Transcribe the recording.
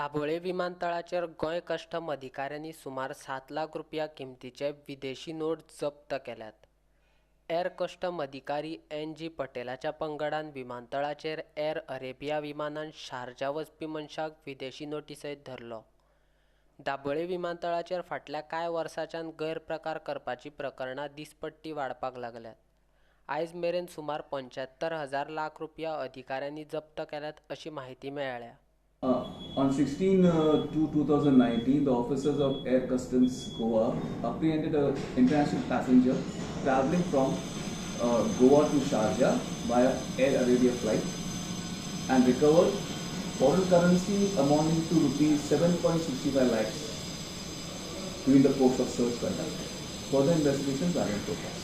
Dabole विमानतळाचेर Goa custom अधिकाऱ्यांनी सुमार 7 लाख रुपया किमतीचे विदेशी नोट जप्त केल्यात। एअर कस्टम अधिकारी एन.जी. पटेलाच्या पंगडान विमानतळाचेर एअर अरेबिया विमानान शारजा वचपी मनशाक विदेशी नोटी सयत धरलो। दाबोळे विमानतळाचेर फाटल्या कांय वर्सांच्यान गैरप्रकार करपाची प्रकरणां दिसपट्टी वाडपाक लागल्यात। आयज मेरेन सुमार 75,000 लाख रुपया अधिकाऱ्यांनी जप्त केल्यात अशी माहिती मेळ्ळ्या। On 16/2/2019, the officers of Air Customs Goa apprehended an international passenger traveling from Goa to Sharjah via Air Arabia flight and recovered foreign currency amounting to rupees 7.65 lakhs during the course of search conducted. Further investigations are in progress.